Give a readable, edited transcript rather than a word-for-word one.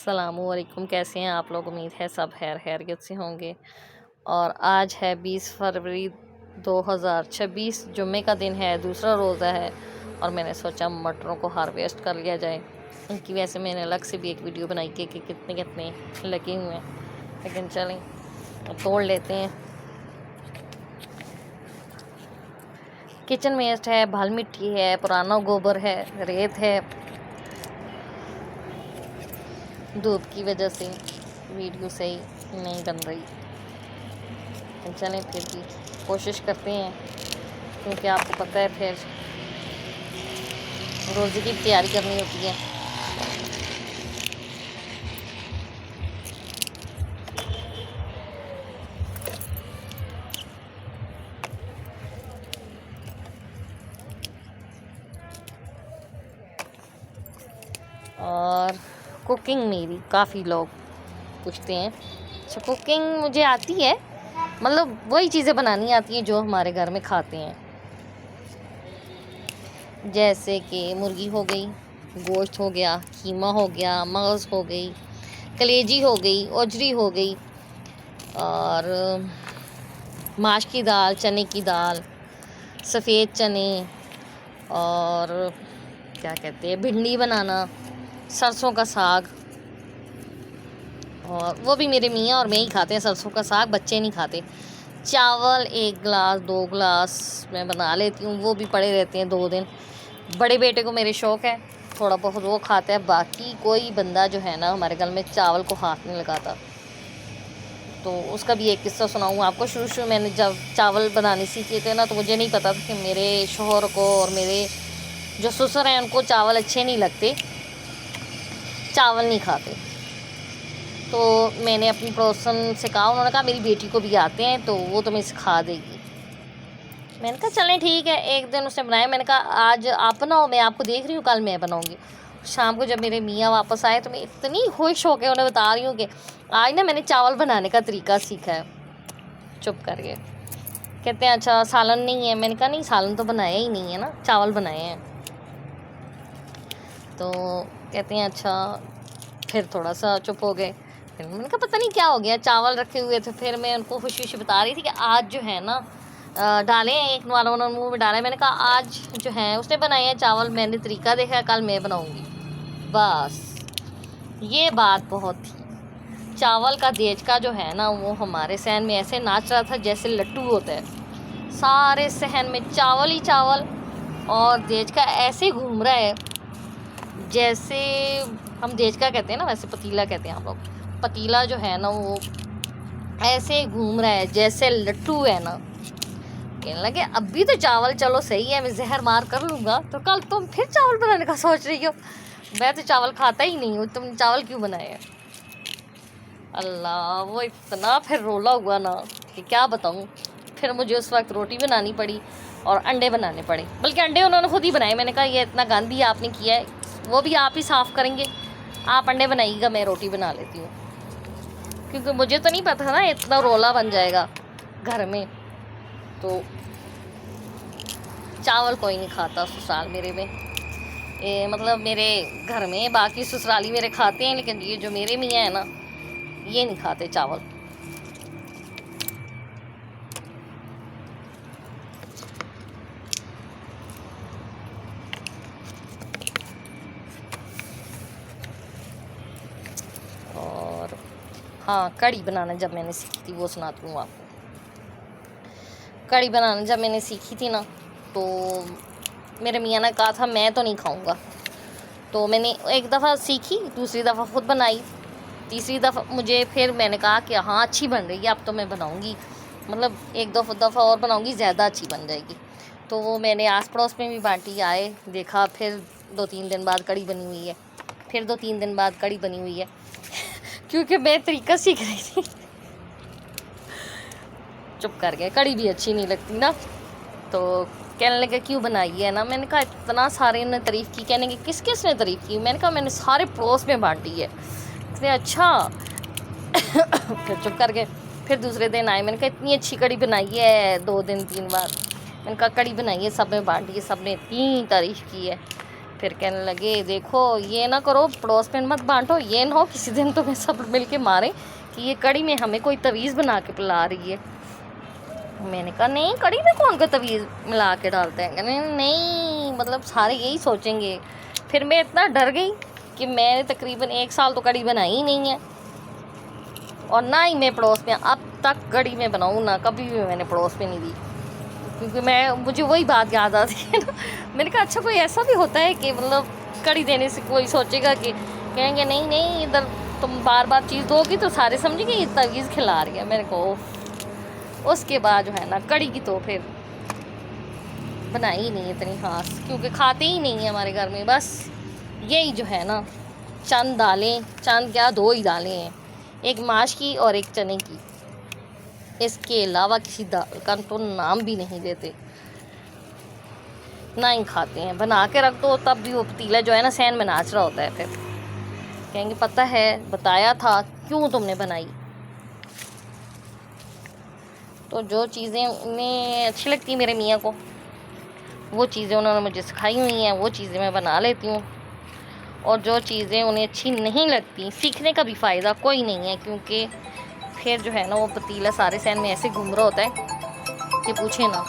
अस्सलामुअलैकुम। कैसे हैं आप लोग? उम्मीद है सब खैरियत से होंगे। और आज है 20 फरवरी 2026, जुम्मे का दिन है, दूसरा रोज़ा है। और मैंने सोचा मटरों को हार्वेस्ट कर लिया जाए। इनकी वैसे मैंने अलग से भी एक वीडियो बनाई कि कितने कितने लगे हुए हैं, लेकिन चलें तोड़ लेते हैं। किचन वेस्ट है, बाल मिट्टी है, पुराना गोबर है, रेत है। धूप की वजह से वीडियो सही नहीं बन रही, चलें फिर भी कोशिश करते हैं, क्योंकि आपको पता है फिर रोज़ी की तैयारी करनी होती है। और कुकिंग मेरी काफ़ी लोग पूछते हैं। अच्छा, कुकिंग मुझे आती है, मतलब वही चीज़ें बनानी आती हैं जो हमारे घर में खाते हैं, जैसे कि मुर्गी हो गई, गोश्त हो गया, कीमा हो गया, मगज़ हो गई, कलेजी हो गई, ओजरी हो गई, और माश की दाल, चने की दाल, सफ़ेद चने, और क्या कहते हैं, भिंडी बनाना, सरसों का साग। और वो भी मेरे मियाँ और मैं ही खाते हैं सरसों का साग, बच्चे नहीं खाते। चावल 1 गिलास 2 गिलास मैं बना लेती हूँ, वो भी पड़े रहते हैं 2 दिन। बड़े बेटे को मेरे शौक़ है, थोड़ा बहुत वो खाता है, बाकी कोई बंदा जो है ना हमारे घर में चावल को हाथ नहीं लगाता। तो उसका भी एक किस्सा सुनाऊँ आपको। शुरू मैंने जब चावल बनाने सीखे थे ना, तो मुझे नहीं पता था कि मेरे शौहर को और मेरे जो ससुर हैं उनको चावल अच्छे नहीं लगते, चावल नहीं खाते। तो मैंने अपनी पड़ोसन से कहा, उन्होंने कहा मेरी बेटी को भी आते हैं तो वो तुम्हें सिखा देगी। मैंने कहा चलें ठीक है। एक दिन उसने बनाया, मैंने कहा आज आप बनाओ, मैं आपको देख रही हूँ, कल मैं बनाऊँगी। शाम को जब मेरे मियाँ वापस आए तो मैं इतनी खुश हो के उन्हें बता रही हूँ कि आज ना मैंने चावल बनाने का तरीका सीखा है। चुप कर गए। कहते हैं अच्छा सालन नहीं है? मैंने कहा नहीं, सालन तो बनाया ही नहीं है ना, चावल बनाए हैं। तो कहते हैं अच्छा। फिर थोड़ा सा चुप हो गए। फिर मैंने कहा पता नहीं क्या हो गया, चावल रखे हुए थे। फिर मैं उनको खुशी खुशी बता रही थी कि आज जो है ना डाले हैं, एक वाला उन्होंने मुँह में डाला। मैंने कहा आज जो है उसने बनाए हैं चावल, मैंने तरीका देखा है, कल मैं बनाऊँगी। बस ये बात बहुत थी। चावल का देचका जो है ना, वो हमारे सहन में ऐसे नाच रहा था जैसे लट्टू होता है। सारे सहन में चावल ही चावल, और देचका ऐसे घूम रहा है जैसे हम देचका कहते हैं ना, वैसे पतीला कहते हैं हम लोग। पतीला जो है ना वो ऐसे घूम रहा है जैसे लट्टू है ना। कहने लगे अभी तो चावल चलो सही है, मैं जहर मार कर लूँगा, तो कल तुम फिर चावल बनाने का सोच रही हो। मैं तो चावल खाता ही नहीं हूँ, तुम चावल क्यों बनाए हैं? अल्लाह, वो इतना फिर रोला हुआ ना कि क्या बताऊँ। फिर मुझे उस वक्त रोटी बनानी पड़ी और अंडे बनाने पड़े, बल्कि अंडे उन्होंने खुद ही बनाए। मैंने कहा ये इतना गंदी आपने किया है, वो भी आप ही साफ़ करेंगे, आप अंडे बनाइएगा, मैं रोटी बना लेती हूँ। क्योंकि मुझे तो नहीं पता ना इतना रोला बन जाएगा घर में। तो चावल कोई नहीं खाता ससुराल मेरे में, मतलब मेरे घर में। बाकी ससुराली मेरे खाते हैं, लेकिन ये जो मेरे मियाँ है ना, ये नहीं खाते चावल। और हाँ, कढ़ी बनाना जब मैंने सीखी थी वो सुनाती हूँ आपको। कढ़ी बनाना जब मैंने सीखी थी ना, तो मेरे मियाँ ने कहा था मैं तो नहीं खाऊंगा। तो मैंने एक दफ़ा सीखी, दूसरी दफ़ा खुद बनाई, तीसरी दफ़ा मुझे फिर मैंने कहा कि हाँ अच्छी बन रही है, अब तो मैं बनाऊंगी, मतलब एक दो दफ़ा और बनाऊंगी, ज़्यादा अच्छी बन जाएगी। तो वो मैंने आस पड़ोस में भी बांटी, आए देखा, फिर 2-3 दिन बाद कढ़ी बनी हुई है, फिर 2-3 दिन बाद कढ़ी बनी हुई है। क्योंकि मैं तरीका सीख रही थी। चुप कर गए। कढ़ी भी अच्छी नहीं लगती ना, तो कहने लगे क्यों बनाई है ना। मैंने कहा इतना सारे ने तारीफ़ की। कहने लगे किस किस ने तारीफ़ की? मैंने कहा मैंने सारे पड़ोस में बांटी है। इसने अच्छा। फिर चुप कर गए। फिर दूसरे दिन आए, मैंने कहा इतनी अच्छी कढ़ी बनाई है, 2 दिन 3 बार मैंने कहा कढ़ी बनाई है, सब में बांटी है, सब ने इतनी तारीफ़ की है। फिर कहने लगे देखो ये ना करो, पड़ोस में मत बांटो, ये ना हो किसी दिन तुम्हें सब मिल के मारें कि ये कड़ी में हमें कोई तवीज़ बना के पिला रही है। मैंने कहा नहीं, कड़ी में कौन का तवीज़ मिला के डालते हैं? कहने नहीं, मतलब सारे यही सोचेंगे। फिर मैं इतना डर गई कि मैंने तकरीबन 1 साल तो कड़ी बनाई ही नहीं है, और ना ही मैं पड़ोस में अब तक कड़ी में बनाऊँ, ना कभी भी मैंने पड़ोस में नहीं दी, क्योंकि मुझे वही बात याद आती है ना। मैंने कहा अच्छा कोई ऐसा भी होता है कि मतलब कड़ी देने से कोई सोचेगा कि कहेंगे नहीं नहीं इधर तुम बार बार चीज़ दोगी तो सारे समझेंगे ये तवीज़ खिला रही है। मेरे को उसके बाद जो है ना कड़ी की तो फिर बनाई ही नहीं इतनी खास, क्योंकि खाते ही नहीं है हमारे घर में। बस यही जो है ना चंद दालें, चंद क्या 2 ही दालें हैं, एक माश की और एक चने की। इसके अलावा किसी दाल का तो नाम भी नहीं लेते, ना ही खाते हैं। बना के रख दो तब भी वो पतीला जो है ना सहन में नाच रहा होता है। फिर कहेंगे पता है, बताया था, क्यों तुमने बनाई? तो जो चीज़ें उन्हें अच्छी लगती मेरे मियाँ को, वो चीज़ें उन्होंने मुझे सिखाई हुई हैं, वो चीज़ें मैं बना लेती हूँ। और जो चीज़ें उन्हें अच्छी नहीं लगती, सीखने का भी फ़ायदा कोई नहीं है, क्योंकि फिर जो है ना वो पतीला सारे सहन में ऐसे घूम रहा होता है कि पूछे ना।